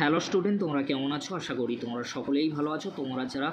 Hello student, তোমরা কেমন আছো? আশা করি তোমরা সকলেই ভালো আছো। তোমরা যারা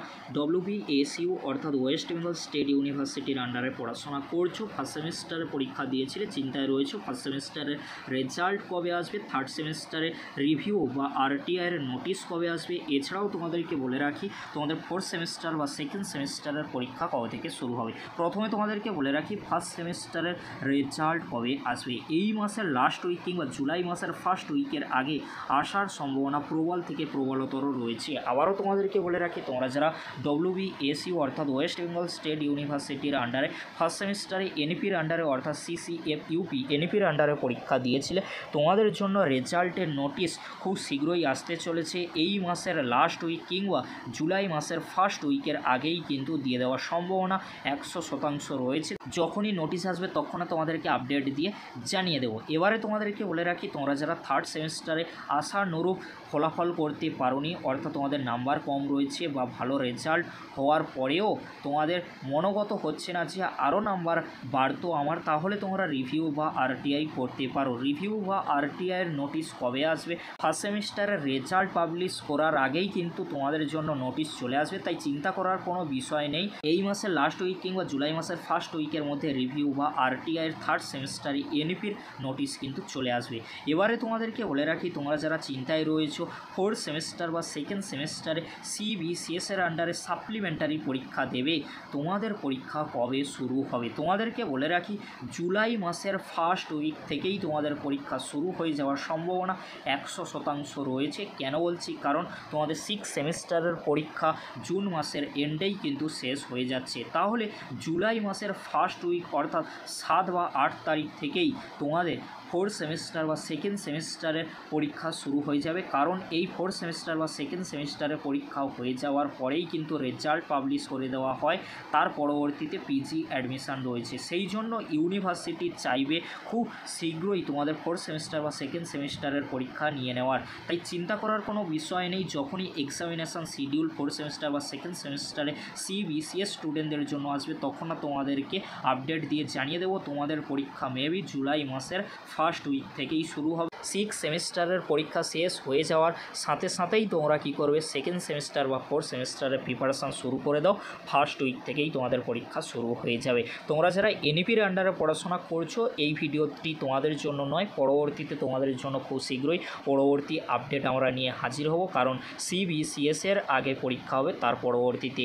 WBSU অর্থাৎ ওয়েস্ট বেঙ্গল স্টেট ইউনিভার্সিটির আন্ডারে পড়াশোনা করছো, ফার্স্ট সেমিস্টারের পরীক্ষা দিয়েছিলে, চিন্তায় রয়েছো ফার্স্ট সেমিস্টারের রেজাল্ট কবে আসবে, থার্ড সেমিস্টারে রিভিউ বা RTI এর নোটিশ কবে আসবে। এছাড়াও তোমাদেরকে বলে রাখি তোমাদের ফোর্থ সেমিস্টার বা সেকেন্ড সেমিস্টারের পরীক্ষা কবে থেকে শুরু হবে। প্রথমে তোমাদেরকে বলে রাখি ফার্স্ট সেমিস্টারের রেজাল্ট কবে আসবে। এই মাসের লাস্ট উইক কিংবা জুলাই মাসের ফার্স্ট উইকের আগে আসার সম্ভাবনা প্রবল থেকে প্রবলতর রয়েছে। আবারও তোমাদেরকে বলে রাখি তোমরা যারা WBSU অর্থাৎ ওয়েস্ট বেঙ্গল স্টেট ইউনিভার্সিটির আন্ডারে ফার্স্ট সেমিস্টারে NEPর আন্ডারে অর্থাৎ CCFUP NEPর আন্ডারে পরীক্ষা দিয়েছিলে, তোমাদের জন্য রেজাল্টের নোটিশ খুব শীঘ্রই আসতে চলেছে। এই মাসের লাস্ট উইক কিংবা জুলাই মাসের ফার্স্ট উইকের আগেই কিন্তু দিয়ে দেওয়ার সম্ভাবনা 100% রয়েছে। যখনই নোটিশ আসবে তখন তোমাদেরকে আপডেট দিয়ে জানিয়ে দেবো। এবারে তোমাদেরকে বলে রাখি তোমরা যারা থার্ড সেমিস্টারে আশানুরূপ ফলাফল করতে পারোনি, অর্থাৎ তোমাদের নাম্বার কম রয়েছে বা ভালো রেজাল্ট হওয়ার পরেও তোমাদের মনোগত হচ্ছে না যে আরও নাম্বার বাড়তো আমার, তাহলে তোমরা রিভিউ বা RTI করতে পারো। রিভিউ বা RTI এর নোটিশ কবে আসবে? ফার্স্ট সেমিস্টারের রেজাল্ট পাবলিশ করার আগেই কিন্তু তোমাদের জন্য নোটিশ চলে আসবে, তাই চিন্তা করার কোনো বিষয় নেই। এই মাসের লাস্ট উইক কিংবা জুলাই মাসের ফার্স্ট উইকের মধ্যে রিভিউ বা RTI এর থার্ড সেমিস্টারে NEPর নোটিশ কিন্তু চলে আসবে। এবারে তোমাদেরকে বলে রাখি তোমরা যারা চিন্তায় রয়েছো ফোর্থ সেমিস্টার বা সেকেন্ড সেমিস্টারে CBCS এর আন্ডারে সাপ্লিমেন্টারি পরীক্ষা দেবে, তোমাদের পরীক্ষা কবে শুরু হবে? তোমাদেরকে বলে রাখি জুলাই মাসের ফার্স্ট উইক থেকেই তোমাদের পরীক্ষা শুরু হয়ে যাওয়ার সম্ভাবনা 100% রয়েছে। কেন বলছি? কারণ তোমাদের সিক্স সেমিস্টারের পরীক্ষা জুন মাসের এন্ডেই কিন্তু শেষ হয়ে যাচ্ছে। তাহলে জুলাই মাসের ফার্স্ট উইক অর্থাৎ 7 বা 8 তারিখ থেকেই তোমাদের ফোর্থ সেমিস্টার বা সেকেন্ড সেমিস্টারের পরীক্ষা শুরু হয়ে যাবে। কারণ এই ফোর্থ সেমিস্টার বা সেকেন্ড সেমিস্টারের পরীক্ষা হয়ে যাওয়ার পরেই কিন্তু রেজাল্ট পাবলিশ করে দেওয়া হয়, তার পরবর্তীতে PG অ্যাডমিশান রয়েছে। সেই জন্য ইউনিভার্সিটি চাইবে খুব শীঘ্রই তোমাদের ফোর্থ সেমিস্টার বা সেকেন্ড সেমিস্টারের পরীক্ষা নিয়ে নেওয়ার। তাই চিন্তা করার কোনো বিষয় নেই। যখনই এক্সামিনেশান শিডিউল ফোর্থ সেমিস্টার বা সেকেন্ড সেমিস্টারে CBCS স্টুডেন্টদের জন্য আসবে তখন তোমাদেরকে আপডেট দিয়ে জানিয়ে দেবো তোমাদের পরীক্ষা মেবি জুলাই মাসের ফার্স্ট উইক থেকেই শুরু হবে। সিক্স সেমিস্টারের পরীক্ষা শেষ হয়ে যাওয়ার সাথে সাথেই তোমরা কী করবে, সেকেন্ড সেমিস্টার বা ফোর্থ সেমিস্টারের প্রিপারেশান শুরু করে দাও। ফার্স্ট উইক থেকেই তোমাদের পরীক্ষা শুরু হয়ে যাবে। তোমরা যারা NEPর আন্ডারে পড়াশোনা করছো, এই ভিডিওটি তোমাদের জন্য নয়, পরবর্তীতে তোমাদের জন্য খুব শীঘ্রই পরবর্তী আপডেট আমরা নিয়ে হাজির হব। কারণ CBCS এর আগে পরীক্ষা হবে, তার পরবর্তীতে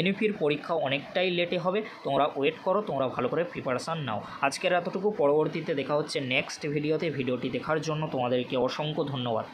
NEPর পরীক্ষা অনেকটাই লেটে হবে। তোমরা ওয়েট করো, তোমরা ভালো করে প্রিপারেশান নাও। আজকের এতটুকু, পরবর্তীতে দেখা হচ্ছে নেক্সট ভিডিওতে। ভিডিওটি দেখার জন্য তোমাদেরকে অসংখ্য ধন্যবাদ।